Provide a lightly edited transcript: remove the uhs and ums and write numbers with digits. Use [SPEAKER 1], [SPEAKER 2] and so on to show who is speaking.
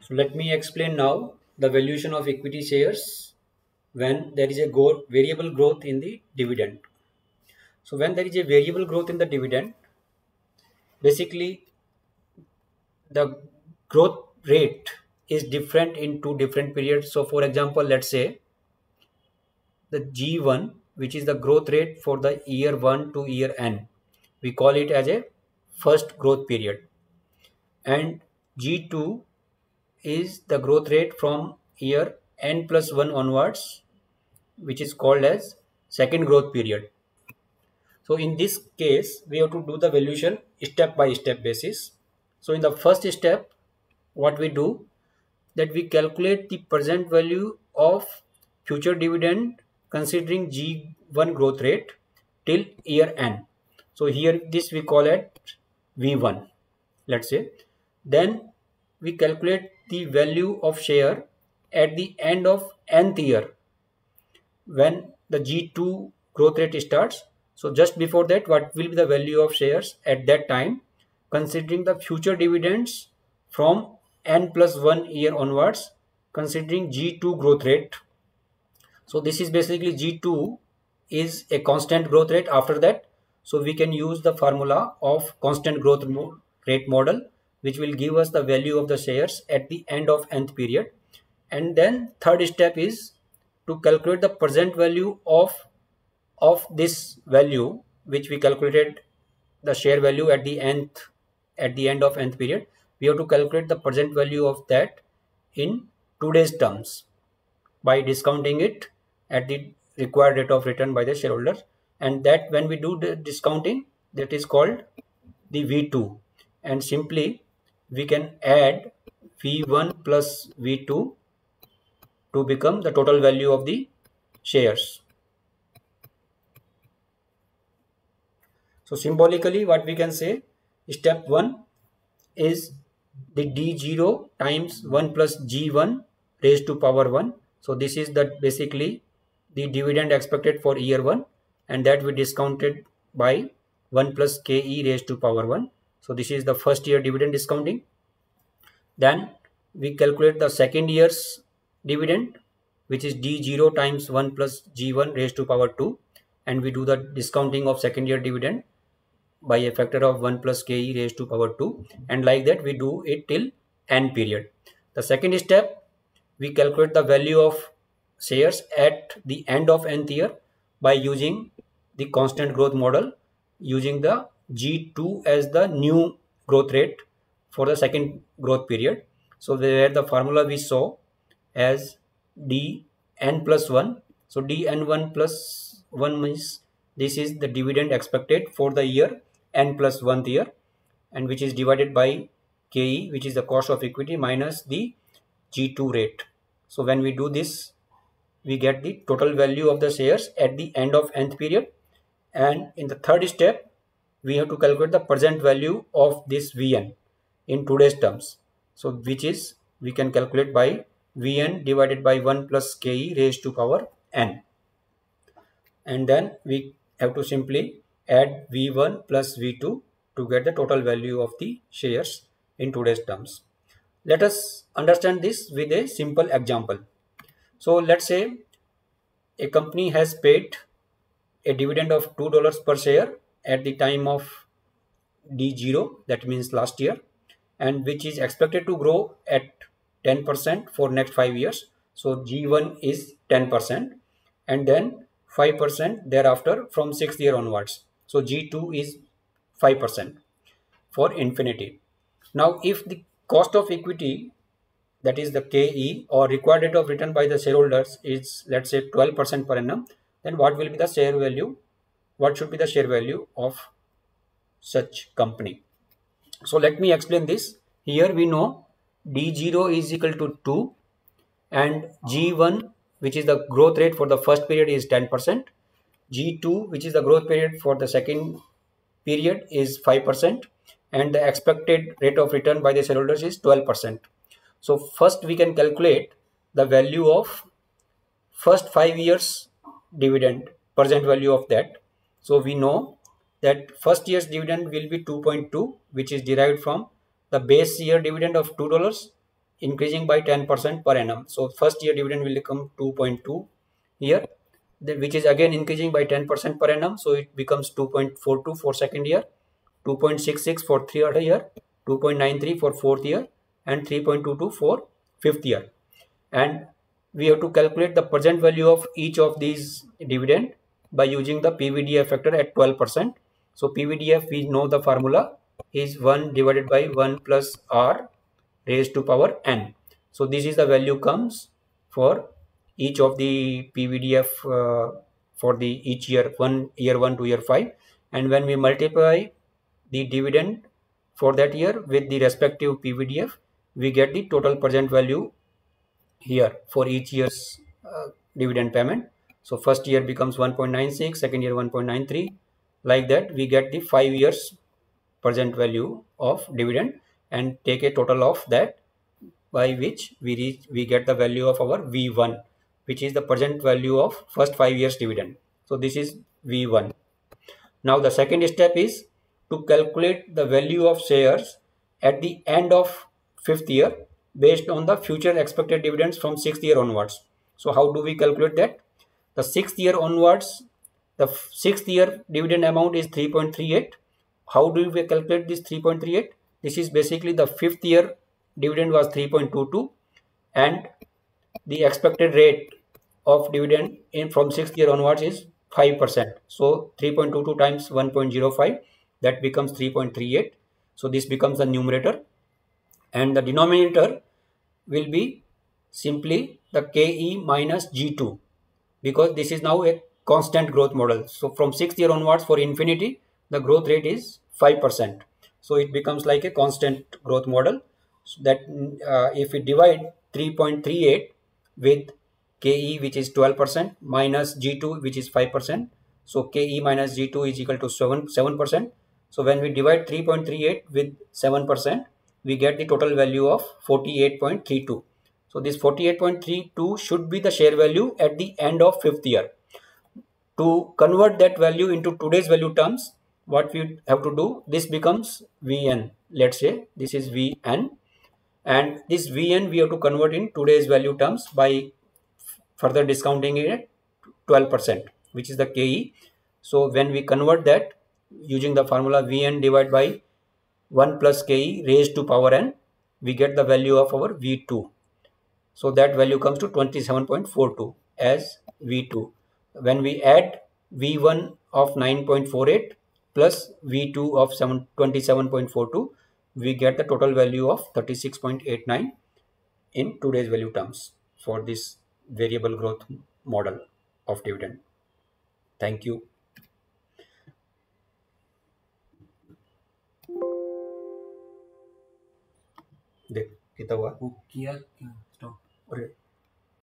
[SPEAKER 1] So let me explain now the valuation of equity shares when there is a variable growth in the dividend. So when there is a variable growth in the dividend, basically the growth rate is different in two different periods. So for example, let's say the G1, which is the growth rate for the year 1 to year n, we call it as a first growth period, and G2 is the growth rate from year n plus 1 onwards, which is called as second growth period. So in this case, we have to do the valuation step by step basis. So in the first step, what we do, that we calculate the present value of future dividend considering G1 growth rate till year n. So here this we call it V1, let's say. Then we calculate the value of share at the end of nth year when the G2 growth rate starts. So just before that, what will be the value of shares at that time considering the future dividends from n plus 1 year onwards considering G2 growth rate. So this is basically G2 is a constant growth rate after that. So we can use the formula of constant growth rate model, which will give us the value of the shares at the end of nth period. And then third step is to calculate the present value of this value, which we calculated the share value at the end of nth period. We have to calculate the present value of that in today's terms by discounting it at the required rate of return by the shareholder, and that when we do the discounting, that is called the V2, and simply we can add V1 plus V2 to become the total value of the shares. So symbolically what we can say, step 1 is the D0 times 1 plus G1 raised to power 1. So this is the basically the dividend expected for year 1, and that we discounted by 1 plus KE raised to power 1. So this is the first year dividend discounting. Then we calculate the second year's dividend, which is D0 times 1 plus G1 raised to power 2, and we do the discounting of second year dividend by a factor of 1 plus KE raised to power 2, and like that we do it till n period. The second step, we calculate the value of shares at the end of nth year by using the constant growth model, using the G2 as the new growth rate for the second growth period. So where the formula we saw as dn plus 1. So dn1 plus 1 means this is the dividend expected for the year n plus 1th year, and which is divided by KE, which is the cost of equity, minus the G2 rate. So when we do this, we get the total value of the shares at the end of nth period. And in the third step, we have to calculate the present value of this Vn in today's terms. So which is we can calculate by Vn divided by 1 plus KE raised to power n. And then we have to simply add V1 plus V2 to get the total value of the shares in today's terms. Let us understand this with a simple example. So let's say a company has paid a dividend of $2 per share at the time of D0, that means last year, and which is expected to grow at 10% for next 5 years. So G1 is 10%, and then 5% thereafter from 6th year onwards. So G2 is 5% for infinity. Now if the cost of equity, that is the KE, or required rate of return by the shareholders, is let's say 12% per annum, then what will be the share value? What should be the share value of such company? So let me explain this. Here we know D0 is equal to 2, and G1, which is the growth rate for the first period, is 10%. G2, which is the growth period for the second period, is 5%, and the expected rate of return by the shareholders is 12%. So first we can calculate the value of first 5 years dividend, present value of that. So we know that first year's dividend will be 2.2, which is derived from the base year dividend of $2 increasing by 10% per annum. So first year dividend will become 2.2 here, which is again increasing by 10% per annum. So it becomes 2.42 for second year, 2.66 for third year, 2.93 for fourth year, and 3.22 for fifth year. And we have to calculate the present value of each of these dividend by using the PVDF factor at 12%. So PVDF, we know the formula is 1 divided by 1 plus R raised to power n. So this is the value comes for each of the PVDF for the each year, year 1 to year 5. And when we multiply the dividend for that year with the respective PVDF, we get the total present value here for each year's dividend payment. So first year becomes 1.96, second year 1.93. Like that, we get the 5 years present value of dividend and take a total of that, by which we get the value of our V1, which is the present value of first 5 years dividend. So this is V1. Now the second step is to calculate the value of shares at the end of fifth year based on the future expected dividends from sixth year onwards. So how do we calculate that? The sixth year onwards, the sixth year dividend amount is 3.38. How do we calculate this 3.38? This is basically the fifth year dividend was 3.22 and the expected rate of dividend in from sixth year onwards is 5%. So 3.22 times 1.05, that becomes 3.38. So this becomes the numerator, and the denominator will be simply the KE minus G2, because this is now a constant growth model. So from sixth year onwards for infinity, the growth rate is 5%. So it becomes like a constant growth model. So that if we divide 3.38 with KE, which is 12%, minus G2, which is 5%. So KE minus G2 is equal to 7%. So when we divide 3.38 with 7%, we get the total value of 48.32. So this 48.32 should be the share value at the end of fifth year. To convert that value into today's value terms, what we have to do, this becomes VN. Let's say this is VN, and this VN we have to convert in today's value terms by further discounting it at 12%, which is the KE. So when we convert that using the formula VN divided by 1 plus KE raised to power n, we get the value of our V2. So that value comes to 27.42 as V2. When we add V1 of 9.48 plus V2 of 27.42, we get the total value of 36.89 in today's value terms for this variable growth model of dividend. Thank you. देख कितना हुआ?
[SPEAKER 2] वो किया क्या? Stop.